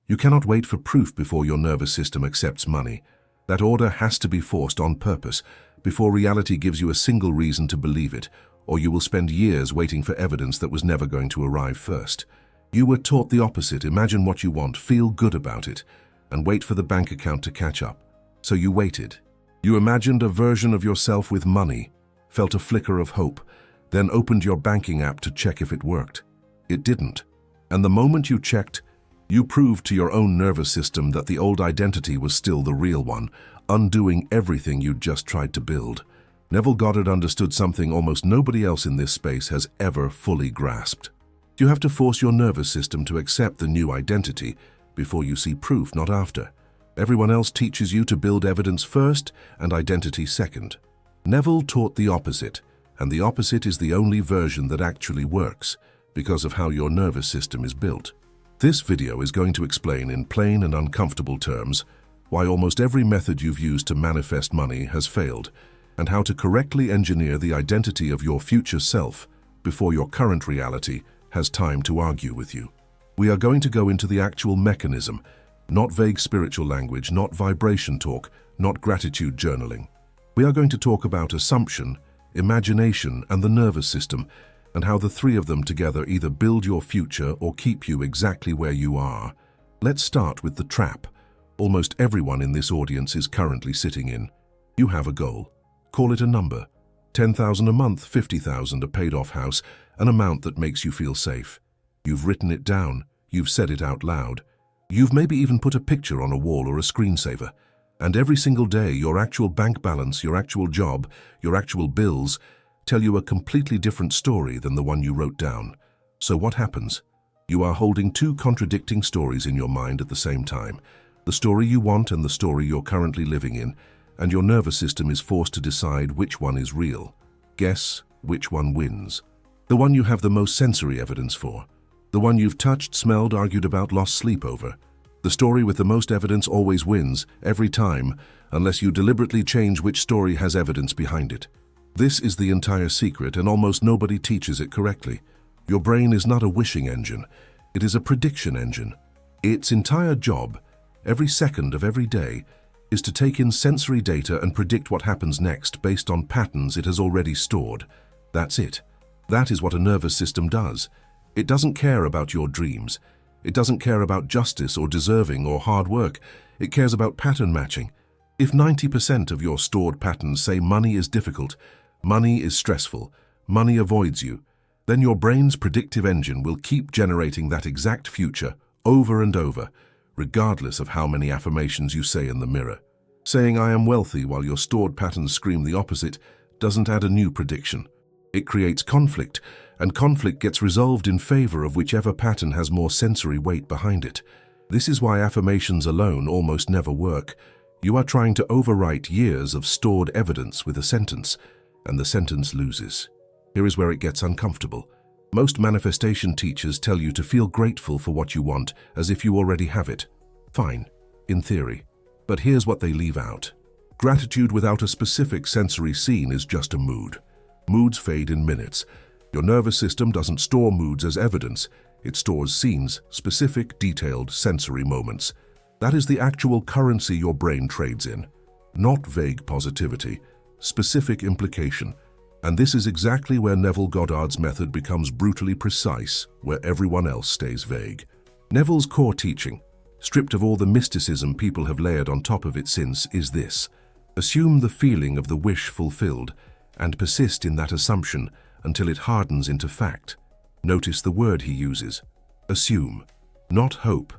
You cannot wait for proof before your nervous system accepts money. That order has to be forced on purpose, before reality gives you a single reason to believe it, or you will spend years waiting for evidence that was never going to arrive first. You were taught the opposite: imagine what you want, feel good about it, and wait for the bank account to catch up. So you waited. You imagined a version of yourself with money, felt a flicker of hope, then opened your banking app to check if it worked. It didn't. And the moment you checked, you proved to your own nervous system that the old identity was still the real one, undoing everything you'd just tried to build. Neville Goddard understood something almost nobody else in this space has ever fully grasped. You have to force your nervous system to accept the new identity before you see proof, not after. Everyone else teaches you to build evidence first and identity second. Neville taught the opposite, and the opposite is the only version that actually works, because of how your nervous system is built. This video is going to explain in plain and uncomfortable terms why almost every method you've used to manifest money has failed, and how to correctly engineer the identity of your future self before your current reality has time to argue with you. We are going to go into the actual mechanism, not vague spiritual language, not vibration talk, not gratitude journaling. We are going to talk about assumption, imagination, and the nervous system, and how the three of them together either build your future or keep you exactly where you are. Let's start with the trap almost everyone in this audience is currently sitting in. You have a goal. Call it a number. 10,000 a month, 50,000, a paid-off house, an amount that makes you feel safe. You've written it down. You've said it out loud. You've maybe even put a picture on a wall or a screensaver. And every single day, your actual bank balance, your actual job, your actual bills tell you a completely different story than the one you wrote down. So what happens? You are holding two contradicting stories in your mind at the same time. The story you want and the story you're currently living in, and your nervous system is forced to decide which one is real. Guess which one wins. The one you have the most sensory evidence for. The one you've touched, smelled, argued about, lost sleep over. The story with the most evidence always wins, every time, unless you deliberately change which story has evidence behind it. This is the entire secret, and almost nobody teaches it correctly. Your brain is not a wishing engine. It is a prediction engine. Its entire job, every second of every day, is to take in sensory data and predict what happens next based on patterns it has already stored. That's it. That is what a nervous system does. It doesn't care about your dreams. It doesn't care about justice or deserving or hard work. It cares about pattern matching. If 90% of your stored patterns say money is difficult, money is stressful, money avoids you, then your brain's predictive engine will keep generating that exact future over and over, regardless of how many affirmations you say in the mirror. Saying "I am wealthy" while your stored patterns scream the opposite doesn't add a new prediction. It creates conflict, and conflict gets resolved in favor of whichever pattern has more sensory weight behind it. This is why affirmations alone almost never work. You are trying to overwrite years of stored evidence with a sentence, and the sentence loses. Here is where it gets uncomfortable. Most manifestation teachers tell you to feel grateful for what you want, as if you already have it. Fine, in theory. But here's what they leave out. Gratitude without a specific sensory scene is just a mood. Moods fade in minutes. Your nervous system doesn't store moods as evidence. It stores scenes, specific, detailed, sensory moments. That is the actual currency your brain trades in. Not vague positivity, specific implication. And this is exactly where Neville Goddard's method becomes brutally precise, where everyone else stays vague. Neville's core teaching, stripped of all the mysticism people have layered on top of it since, is this: assume the feeling of the wish fulfilled, and persist in that assumption until it hardens into fact. Notice the word he uses. Assume. Not hope.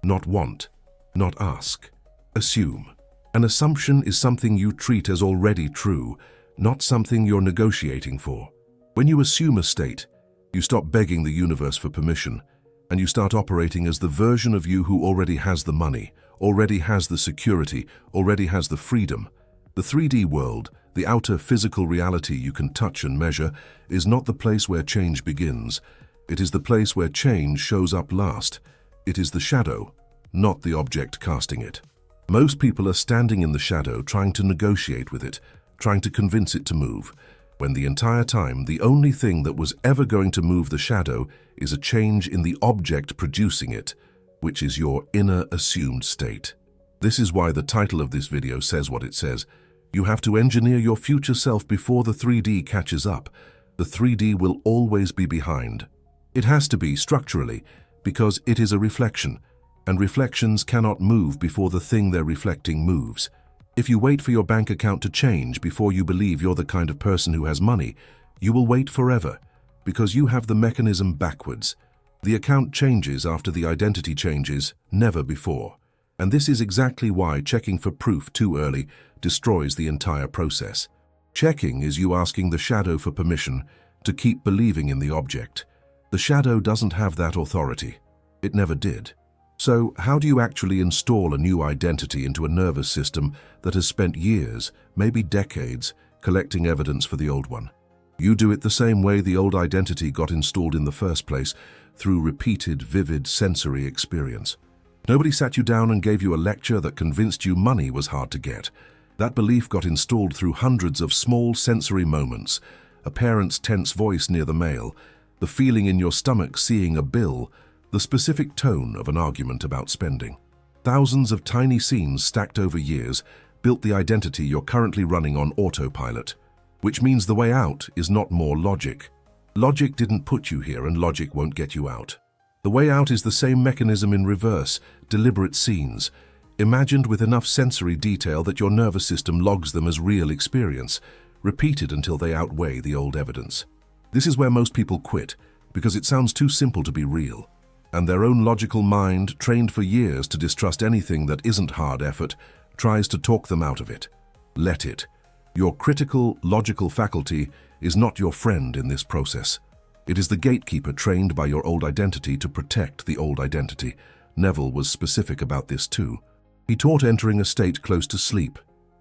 Not want. Not ask. Assume. An assumption is something you treat as already true, not something you're negotiating for. When you assume a state, you stop begging the universe for permission, and you start operating as the version of you who already has the money, already has the security, already has the freedom. The 3D world, the outer physical reality you can touch and measure, is not the place where change begins. It is the place where change shows up last. It is the shadow, not the object casting it. Most people are standing in the shadow trying to negotiate with it, trying to convince it to move, when the entire time the only thing that was ever going to move the shadow is a change in the object producing it. which is your inner assumed state. This is why the title of this video says what it says. You have to engineer your future self before the 3D catches up. The 3D will always be behind. It has to be structurally, because it is a reflection, and reflections cannot move before the thing they're reflecting moves. If you wait for your bank account to change before you believe you're the kind of person who has money, you will wait forever, because you have the mechanism backwards. The account changes after the identity changes, never before. And this is exactly why checking for proof too early destroys the entire process. Checking is you asking the shadow for permission to keep believing in the object. The shadow doesn't have that authority. It never did. So how do you actually install a new identity into a nervous system that has spent years, maybe decades, collecting evidence for the old one? You do it the same way the old identity got installed in the first place, through repeated, vivid sensory experience. Nobody sat you down and gave you a lecture that convinced you money was hard to get. That belief got installed through hundreds of small sensory moments, a parent's tense voice near the mail, the feeling in your stomach seeing a bill, the specific tone of an argument about spending. Thousands of tiny scenes stacked over years built the identity you're currently running on autopilot, which means the way out is not more logic. Logic didn't put you here, and logic won't get you out. The way out is the same mechanism in reverse, deliberate scenes, imagined with enough sensory detail that your nervous system logs them as real experience, repeated until they outweigh the old evidence. This is where most people quit, because it sounds too simple to be real, and their own logical mind, trained for years to distrust anything that isn't hard effort, tries to talk them out of it. Let it. Your critical, logical faculty is not your friend in this process. It is the gatekeeper trained by your old identity to protect the old identity. Neville was specific about this too. He taught entering a state close to sleep,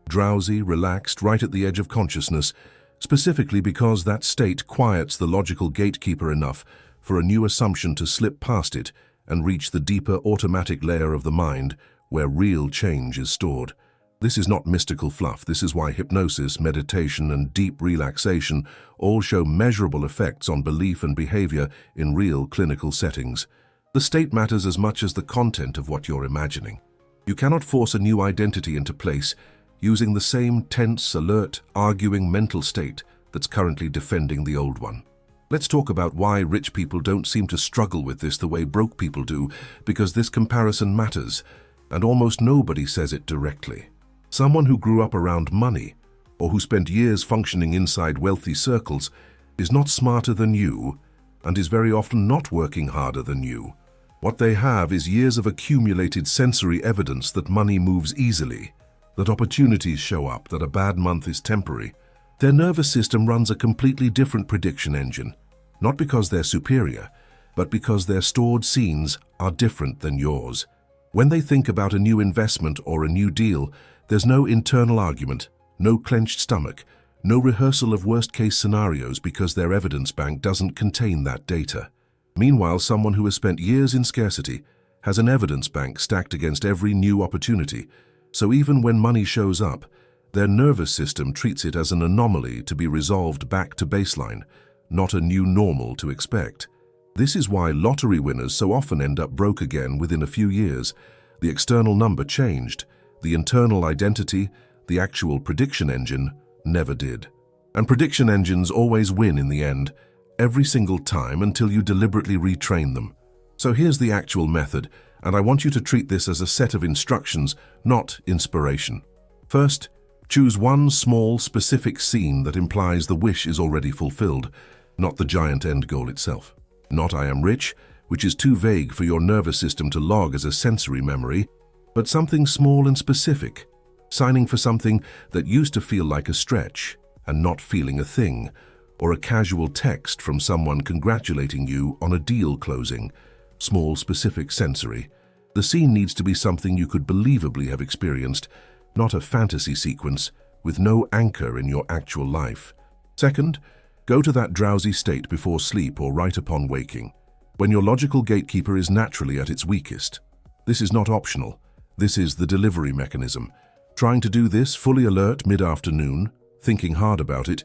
drowsy, relaxed, right at the edge of consciousness, specifically because that state quiets the logical gatekeeper enough for a new assumption to slip past it and reach the deeper automatic layer of the mind where real change is stored. This is not mystical fluff. This is why hypnosis, meditation, and deep relaxation all show measurable effects on belief and behavior in real clinical settings. The state matters as much as the content of what you're imagining. You cannot force a new identity into place using the same tense, alert, arguing mental state that's currently defending the old one. Let's talk about why rich people don't seem to struggle with this the way broke people do, because this comparison matters, and almost nobody says it directly. Someone who grew up around money, or who spent years functioning inside wealthy circles, is not smarter than you, and is very often not working harder than you. What they have is years of accumulated sensory evidence that money moves easily, that opportunities show up, that a bad month is temporary. Their nervous system runs a completely different prediction engine, not because they're superior, but because their stored scenes are different than yours. When they think about a new investment or a new deal, there's no internal argument, no clenched stomach, no rehearsal of worst-case scenarios because their evidence bank doesn't contain that data. Meanwhile, someone who has spent years in scarcity has an evidence bank stacked against every new opportunity, so even when money shows up, their nervous system treats it as an anomaly to be resolved back to baseline, not a new normal to expect. This is why lottery winners so often end up broke again within a few years. The external number changed. The internal identity, the actual prediction engine, never did. And prediction engines always win in the end, every single time until you deliberately retrain them. So here's the actual method, and I want you to treat this as a set of instructions, not inspiration. First, choose one small, specific scene that implies the wish is already fulfilled, not the giant end goal itself. Not "I am rich," which is too vague for your nervous system to log as a sensory memory, but something small and specific, signing for something that used to feel like a stretch and not feeling a thing, or a casual text from someone congratulating you on a deal closing. Small, specific sensory. The scene needs to be something you could believably have experienced, not a fantasy sequence with no anchor in your actual life. Second, go to that drowsy state before sleep or right upon waking, when your logical gatekeeper is naturally at its weakest. This is not optional. This is the delivery mechanism. Trying to do this fully alert mid-afternoon, thinking hard about it,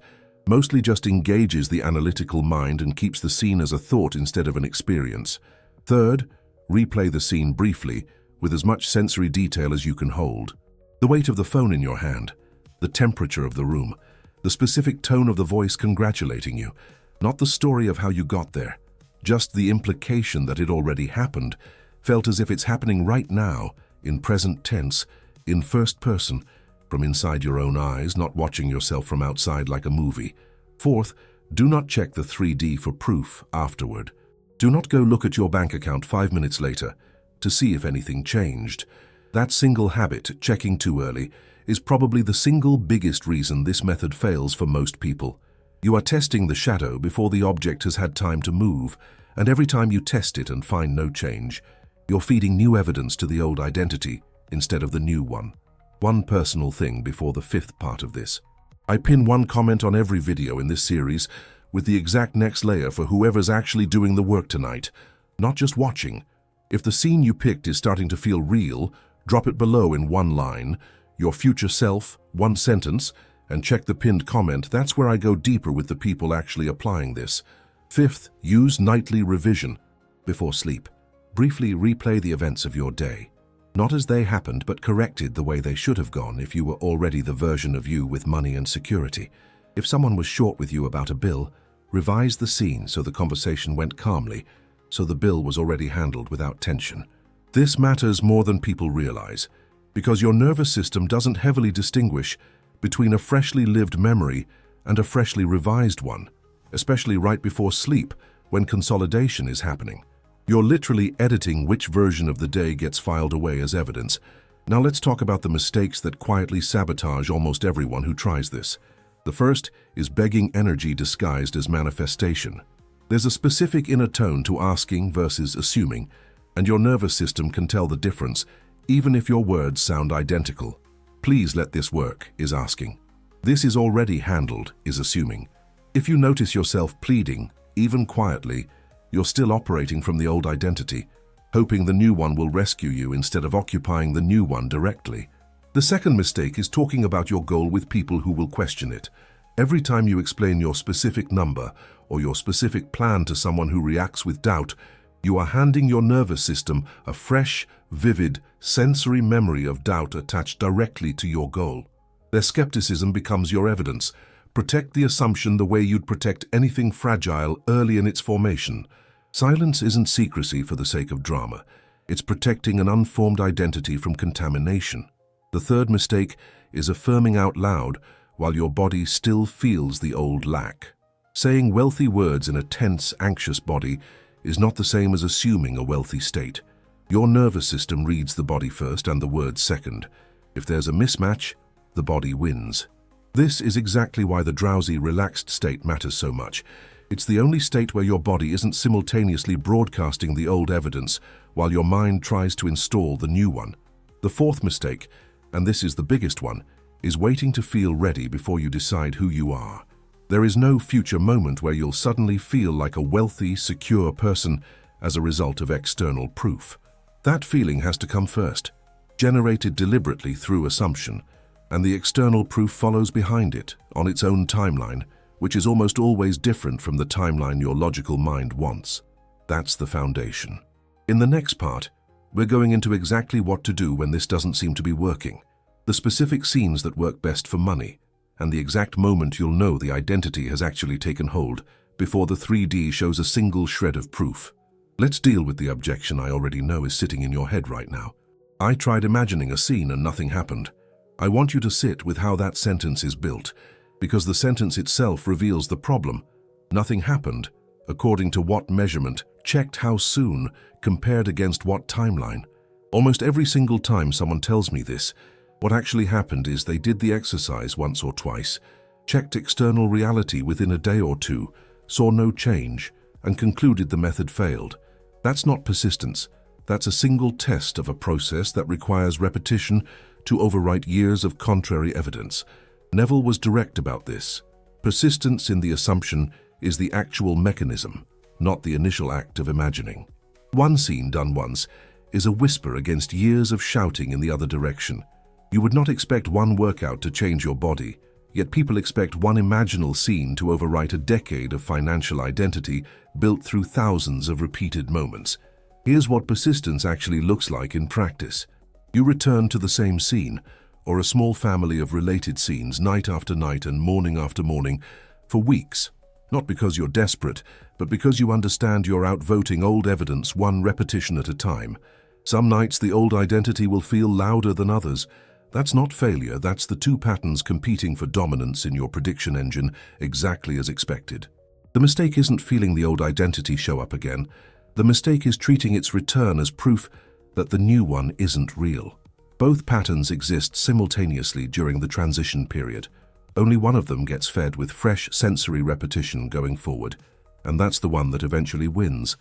mostly just engages the analytical mind and keeps the scene as a thought instead of an experience. Third, Replay the scene briefly, with as much sensory detail as you can hold. The weight of the phone in your hand, the temperature of the room, the specific tone of the voice congratulating you, not the story of how you got there, just the implication that it already happened, felt as if it's happening right now, in present tense, in first person, from inside your own eyes, not watching yourself from outside like a movie. Fourth, do not check the 3D for proof afterward. Do not go look at your bank account 5 minutes later to see if anything changed. That single habit, checking too early, is probably the single biggest reason this method fails for most people. You are testing the shadow before the object has had time to move, and every time you test it and find no change, you're feeding new evidence to the old identity instead of the new one. One personal thing before the fifth part of this. I pin one comment on every video in this series with the exact next layer for whoever's actually doing the work tonight, not just watching. If the scene you picked is starting to feel real, drop it below in one line, your future self, one sentence, and check the pinned comment. That's where I go deeper with the people actually applying this. Fifth, use nightly revision before sleep. Briefly replay the events of your day. Not as they happened, but corrected the way they should have gone if you were already the version of you with money and security. If someone was short with you about a bill, revise the scene so the conversation went calmly, so the bill was already handled without tension. This matters more than people realize, because your nervous system doesn't heavily distinguish between a freshly lived memory and a freshly revised one, especially right before sleep when consolidation is happening. You're literally editing which version of the day gets filed away as evidence. Now let's talk about the mistakes that quietly sabotage almost everyone who tries this. The first is begging energy disguised as manifestation. There's a specific inner tone to asking versus assuming, and your nervous system can tell the difference, even if your words sound identical. Please let this work, is asking. This is already handled, is assuming. If you notice yourself pleading, even quietly, you're still operating from the old identity, hoping the new one will rescue you instead of occupying the new one directly. The second mistake is talking about your goal with people who will question it. Every time you explain your specific number or your specific plan to someone who reacts with doubt, you are handing your nervous system a fresh, vivid, sensory memory of doubt attached directly to your goal. Their skepticism becomes your evidence. Protect the assumption the way you'd protect anything fragile early in its formation. Silence isn't secrecy for the sake of drama. It's protecting an unformed identity from contamination. The third mistake is affirming out loud while your body still feels the old lack. Saying wealthy words in a tense, anxious body is not the same as assuming a wealthy state. Your nervous system reads the body first and the words second. If there's a mismatch, the body wins. This is exactly why the drowsy, relaxed state matters so much. It's the only state where your body isn't simultaneously broadcasting the old evidence while your mind tries to install the new one. The fourth mistake, and this is the biggest one, is waiting to feel ready before you decide who you are. There is no future moment where you'll suddenly feel like a wealthy, secure person as a result of external proof. That feeling has to come first, generated deliberately through assumption, and the external proof follows behind it on its own timeline, which is almost always different from the timeline your logical mind wants. That's the foundation. In the next part, we're going into exactly what to do when this doesn't seem to be working, the specific scenes that work best for money, and the exact moment you'll know the identity has actually taken hold before the 3D shows a single shred of proof. Let's deal with the objection I already know is sitting in your head right now. I tried imagining a scene and nothing happened. I want you to sit with how that sentence is built, because the sentence itself reveals the problem. Nothing happened. According to what measurement? Checked how soon? Compared against what timeline? Almost every single time someone tells me this, what actually happened is they did the exercise once or twice, checked external reality within a day or two, saw no change, and concluded the method failed. That's not persistence. That's a single test of a process that requires repetition to overwrite years of contrary evidence. Neville was direct about this. Persistence in the assumption is the actual mechanism, not the initial act of imagining. One scene done once is a whisper against years of shouting in the other direction. You would not expect one workout to change your body, yet people expect one imaginal scene to overwrite a decade of financial identity built through thousands of repeated moments. Here's what persistence actually looks like in practice. You return to the same scene, or a small family of related scenes, night after night and morning after morning, for weeks. Not because you're desperate, but because you understand you're outvoting old evidence one repetition at a time. Some nights the old identity will feel louder than others. That's not failure, that's the two patterns competing for dominance in your prediction engine, exactly as expected. The mistake isn't feeling the old identity show up again. The mistake is treating its return as proof that the new one isn't real. Both patterns exist simultaneously during the transition period. Only one of them gets fed with fresh sensory repetition going forward, and that's the one that eventually wins.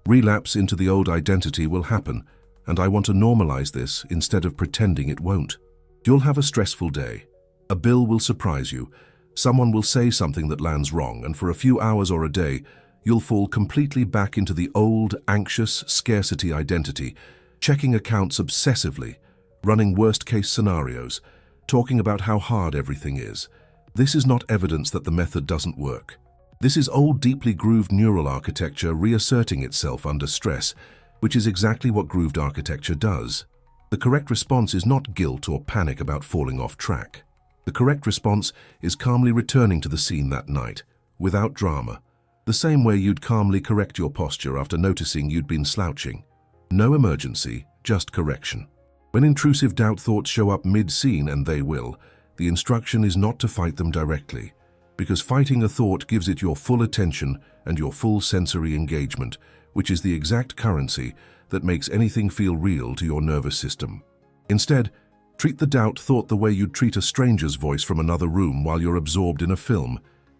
Relapse into the old identity will happen, and I want to normalize this instead of pretending it won't. You'll have a stressful day. A bill will surprise you. Someone will say something that lands wrong, and for a few hours or a day, you'll fall completely back into the old, anxious, scarcity identity, checking accounts obsessively, running worst-case scenarios, talking about how hard everything is. This is not evidence that the method doesn't work. This is old, deeply grooved neural architecture reasserting itself under stress, which is exactly what grooved architecture does. The correct response is not guilt or panic about falling off track. The correct response is calmly returning to the scene that night, without drama, the same way you'd calmly correct your posture after noticing you'd been slouching. No emergency, just correction. When intrusive doubt thoughts show up mid-scene, and they will, the instruction is not to fight them directly, because fighting a thought gives it your full attention and your full sensory engagement, which is the exact currency that makes anything feel real to your nervous system. Instead, treat the doubt thought the way you'd treat a stranger's voice from another room while you're absorbed in a film,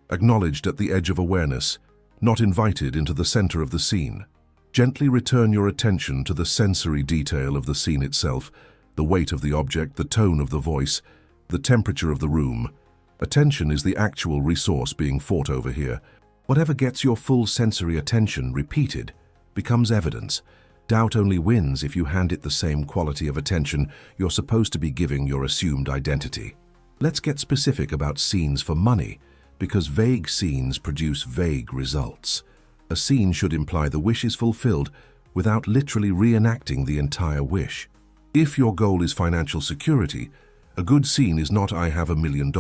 acknowledged at the edge of awareness, not invited into the center of the scene. Gently return your attention to the sensory detail of the scene itself, the weight of the object, the tone of the voice, the temperature of the room. Attention is the actual resource being fought over here. Whatever gets your full sensory attention repeated becomes evidence. Doubt only wins if you hand it the same quality of attention you're supposed to be giving your assumed identity. Let's get specific about scenes for money, because vague scenes produce vague results. A scene should imply the wish is fulfilled without literally reenacting the entire wish. If your goal is financial security, a good scene is not "I have $1 million,"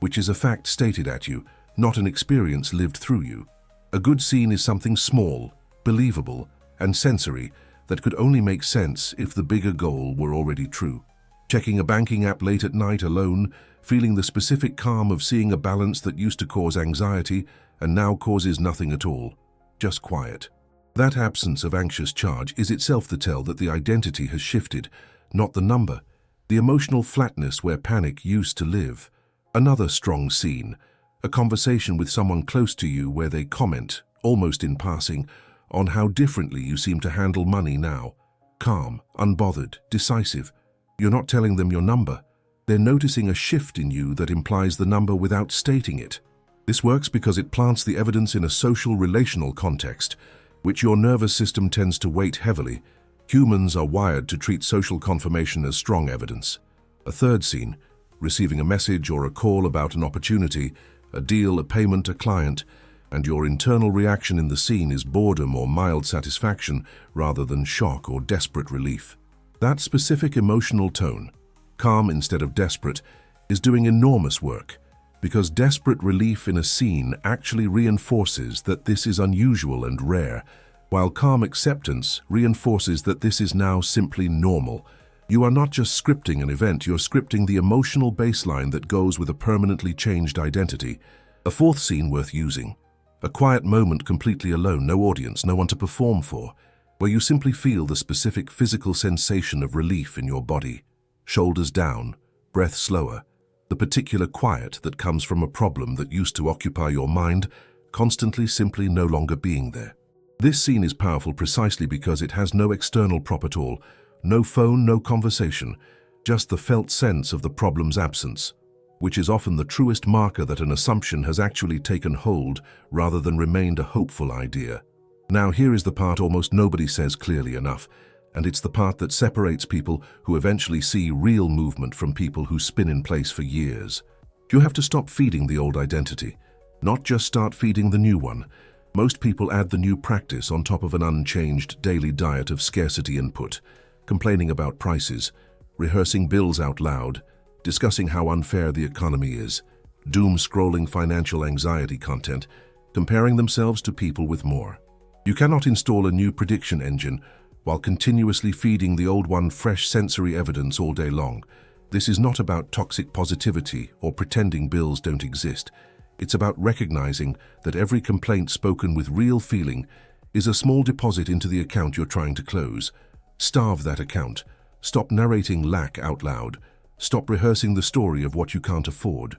which is a fact stated at you, not an experience lived through you. A good scene is something small, believable, and sensory that could only make sense if the bigger goal were already true. Checking a banking app late at night alone, feeling the specific calm of seeing a balance that used to cause anxiety and now causes nothing at all, just quiet. That absence of anxious charge is itself the tell that the identity has shifted, not the number, the emotional flatness where panic used to live. Another strong scene, a conversation with someone close to you where they comment, almost in passing, on how differently you seem to handle money now. Calm, unbothered, decisive. You're not telling them your number. They're noticing a shift in you that implies the number without stating it. This works because it plants the evidence in a social relational context, which your nervous system tends to weight heavily. Humans are wired to treat social confirmation as strong evidence. A third scene, receiving a message or a call about an opportunity, a deal, a payment, a client, and your internal reaction in the scene is boredom or mild satisfaction rather than shock or desperate relief. That specific emotional tone, calm instead of desperate, is doing enormous work, because desperate relief in a scene actually reinforces that this is unusual and rare, while calm acceptance reinforces that this is now simply normal. You are not just scripting an event, you're scripting the emotional baseline that goes with a permanently changed identity. A fourth scene worth using. A quiet moment completely alone, no audience, no one to perform for, where you simply feel the specific physical sensation of relief in your body. Shoulders down, breath slower, the particular quiet that comes from a problem that used to occupy your mind, constantly simply no longer being there. This scene is powerful precisely because it has no external prop at all, no phone, no conversation, just the felt sense of the problem's absence, which is often the truest marker that an assumption has actually taken hold rather than remained a hopeful idea. Now here is the part almost nobody says clearly enough, and it's the part that separates people who eventually see real movement from people who spin in place for years. You have to stop feeding the old identity, not just start feeding the new one. Most people add the new practice on top of an unchanged daily diet of scarcity input, complaining about prices, rehearsing bills out loud, discussing how unfair the economy is, doom-scrolling financial anxiety content, comparing themselves to people with more. You cannot install a new prediction engine while continuously feeding the old one fresh sensory evidence all day long. This is not about toxic positivity or pretending bills don't exist. It's about recognizing that every complaint spoken with real feeling is a small deposit into the account you're trying to close. Starve that account. Stop narrating lack out loud. Stop rehearsing the story of what you can't afford.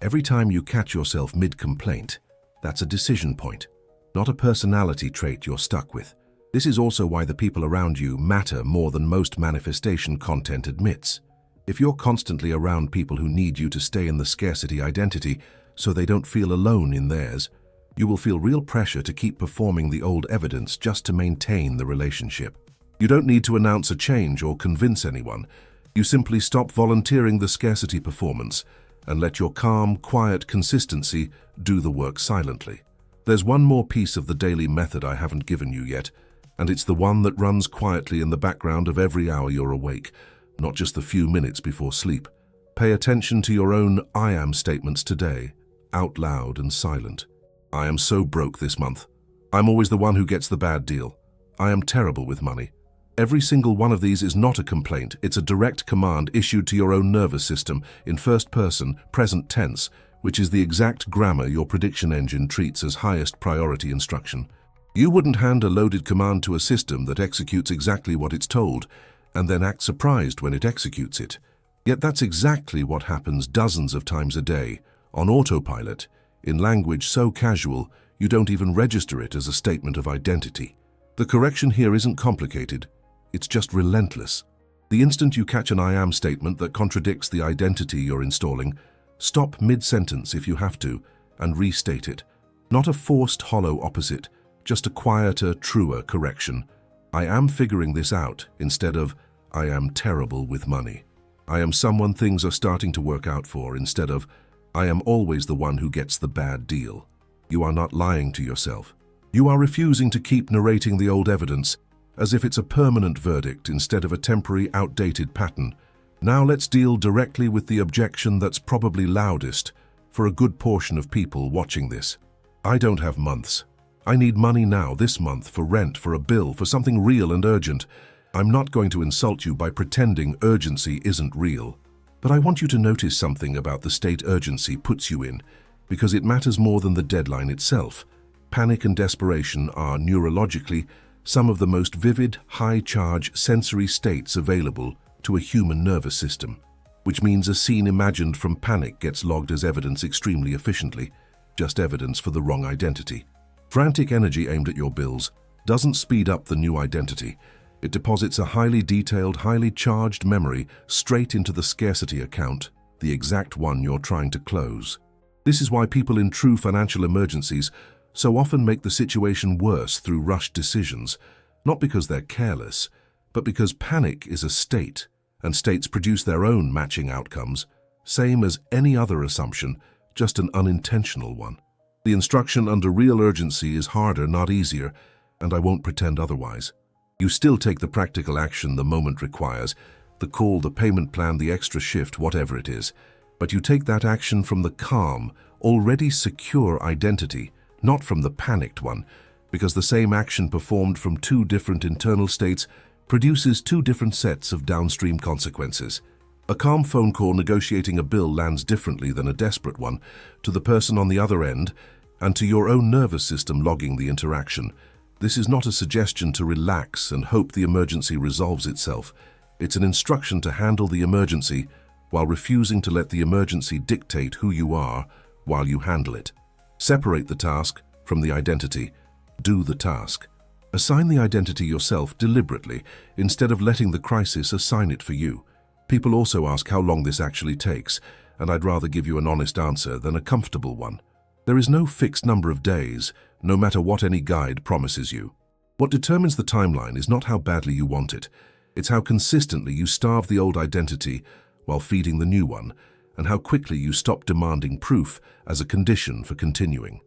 Every time you catch yourself mid-complaint, that's a decision point, not a personality trait you're stuck with. This is also why the people around you matter more than most manifestation content admits. If you're constantly around people who need you to stay in the scarcity identity so they don't feel alone in theirs, you will feel real pressure to keep performing the old evidence just to maintain the relationship. You don't need to announce a change or convince anyone. You simply stop volunteering the scarcity performance and let your calm, quiet consistency do the work silently. There's one more piece of the daily method I haven't given you yet, and it's the one that runs quietly in the background of every hour you're awake, not just the few minutes before sleep. Pay attention to your own I am statements today, out loud and silent. I am so broke this month. I'm always the one who gets the bad deal. I am terrible with money. Every single one of these is not a complaint, it's a direct command issued to your own nervous system in first person, present tense, which is the exact grammar your prediction engine treats as highest priority instruction. You wouldn't hand a loaded command to a system that executes exactly what it's told, and then act surprised when it executes it. Yet that's exactly what happens dozens of times a day, on autopilot, in language so casual you don't even register it as a statement of identity. The correction here isn't complicated, it's just relentless. The instant you catch an I am statement that contradicts the identity you're installing, stop mid-sentence if you have to, and restate it. Not a forced hollow opposite, just a quieter, truer correction. I am figuring this out instead of I am terrible with money. I am someone things are starting to work out for instead of I am always the one who gets the bad deal. You are not lying to yourself. You are refusing to keep narrating the old evidence as if it's a permanent verdict instead of a temporary, outdated pattern. Now let's deal directly with the objection that's probably loudest for a good portion of people watching this. I don't have months. I need money now, this month, for rent, for a bill, for something real and urgent. I'm not going to insult you by pretending urgency isn't real. But I want you to notice something about the state urgency puts you in, because it matters more than the deadline itself. Panic and desperation are, neurologically, some of the most vivid, high-charge sensory states available to a human nervous system, which means a scene imagined from panic gets logged as evidence extremely efficiently, just evidence for the wrong identity. Frantic energy aimed at your bills doesn't speed up the new identity. It deposits a highly detailed, highly charged memory straight into the scarcity account, the exact one you're trying to close. This is why people in true financial emergencies so often make the situation worse through rushed decisions, not because they're careless, but because panic is a state, and states produce their own matching outcomes, same as any other assumption, just an unintentional one. The instruction under real urgency is harder, not easier, and I won't pretend otherwise. You still take the practical action the moment requires, the call, the payment plan, the extra shift, whatever it is, but you take that action from the calm, already secure identity, not from the panicked one, because the same action performed from two different internal states produces two different sets of downstream consequences. A calm phone call negotiating a bill lands differently than a desperate one to the person on the other end and to your own nervous system logging the interaction. This is not a suggestion to relax and hope the emergency resolves itself. It's an instruction to handle the emergency while refusing to let the emergency dictate who you are while you handle it. Separate the task from the identity. Do the task. Assign the identity yourself deliberately instead of letting the crisis assign it for you. People also ask how long this actually takes, and I'd rather give you an honest answer than a comfortable one. There is no fixed number of days, no matter what any guide promises you. What determines the timeline is not how badly you want it. It's how consistently you starve the old identity while feeding the new one, and how quickly you stop demanding proof as a condition for continuing.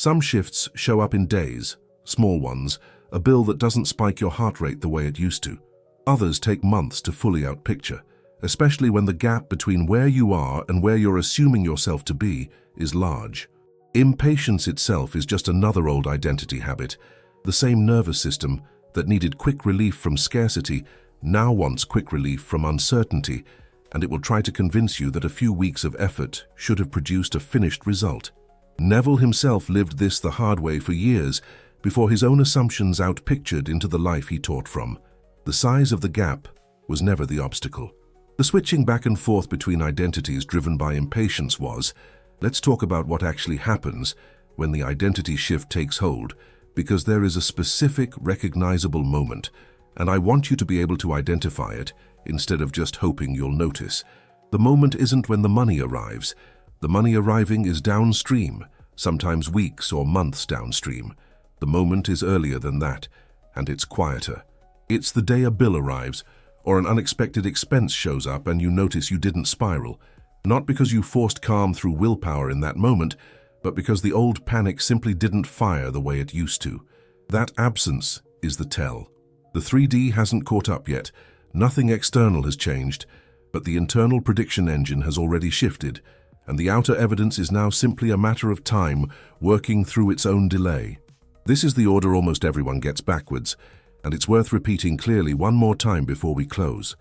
Some shifts show up in days, small ones, a bill that doesn't spike your heart rate the way it used to. Others take months to fully outpicture, especially when the gap between where you are and where you're assuming yourself to be is large. Impatience itself is just another old identity habit. The same nervous system that needed quick relief from scarcity now wants quick relief from uncertainty, and it will try to convince you that a few weeks of effort should have produced a finished result. Neville himself lived this the hard way for years before his own assumptions outpictured into the life he taught from. The size of the gap was never the obstacle. The switching back and forth between identities driven by impatience was, let's talk about what actually happens when the identity shift takes hold, because there is a specific, recognizable moment, and I want you to be able to identify it instead of just hoping you'll notice. The moment isn't when the money arrives. The money arriving is downstream, sometimes weeks or months downstream. The moment is earlier than that, and it's quieter. It's the day a bill arrives, or an unexpected expense shows up and you notice you didn't spiral, not because you forced calm through willpower in that moment, but because the old panic simply didn't fire the way it used to. That absence is the tell. The 3D hasn't caught up yet. Nothing external has changed, but the internal prediction engine has already shifted, and the outer evidence is now simply a matter of time working through its own delay. This is the order almost everyone gets backwards, and it's worth repeating clearly one more time before we close.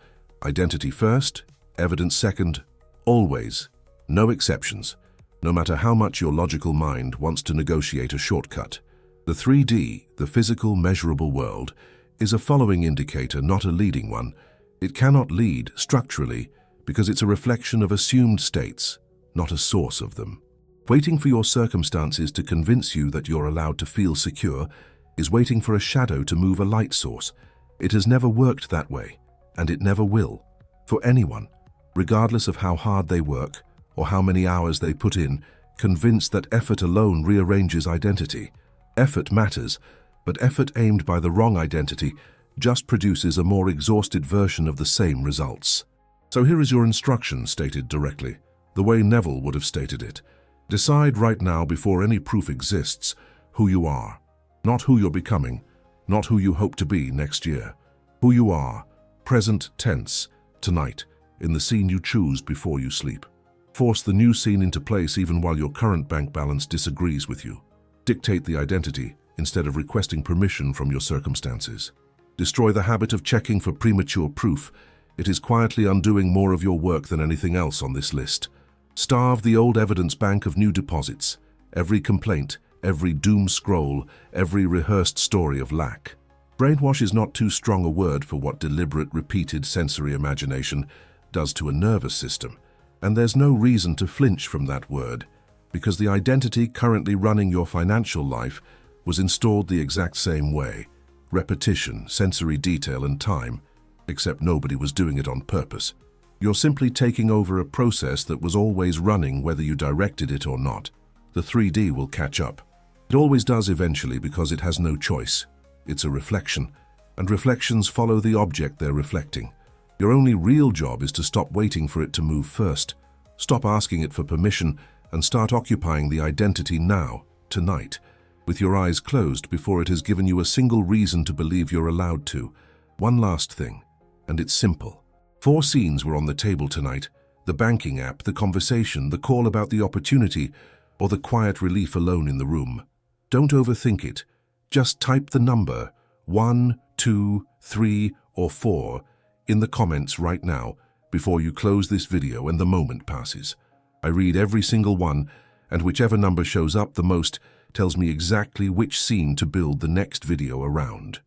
Identity first, evidence second, always. No exceptions, no matter how much your logical mind wants to negotiate a shortcut. The 3D, the physical, measurable world, is a following indicator, not a leading one. It cannot lead structurally because it's a reflection of assumed states, not a source of them. Waiting for your circumstances to convince you that you're allowed to feel secure is waiting for a shadow to move a light source. It has never worked that way, and it never will. For anyone, regardless of how hard they work or how many hours they put in, convinced that effort alone rearranges identity. Effort matters, but effort aimed by the wrong identity just produces a more exhausted version of the same results. So here is your instruction stated directly, the way Neville would have stated it. Decide right now, before any proof exists, who you are. Not who you're becoming, not who you hope to be next year. Who you are, present tense, tonight, in the scene you choose before you sleep. Force the new scene into place even while your current bank balance disagrees with you. Dictate the identity instead of requesting permission from your circumstances. Destroy the habit of checking for premature proof. It is quietly undoing more of your work than anything else on this list. Starve the old evidence bank of new deposits. Every complaint, every doom scroll, every rehearsed story of lack. Brainwash is not too strong a word for what deliberate, repeated sensory imagination does to a nervous system, and there's no reason to flinch from that word, because the identity currently running your financial life was installed the exact same way. Repetition, sensory detail, and time, except nobody was doing it on purpose. You're simply taking over a process that was always running whether you directed it or not. The 3D will catch up. It always does eventually because it has no choice. It's a reflection, and reflections follow the object they're reflecting. Your only real job is to stop waiting for it to move first. Stop asking it for permission and start occupying the identity now, tonight, with your eyes closed before it has given you a single reason to believe you're allowed to. One last thing, and it's simple. 4 scenes were on the table tonight: the banking app, the conversation, the call about the opportunity, or the quiet relief alone in the room. Don't overthink it. Just type the number 1, 2, 3, or 4 in the comments right now before you close this video and the moment passes. I read every single one, and whichever number shows up the most tells me exactly which scene to build the next video around.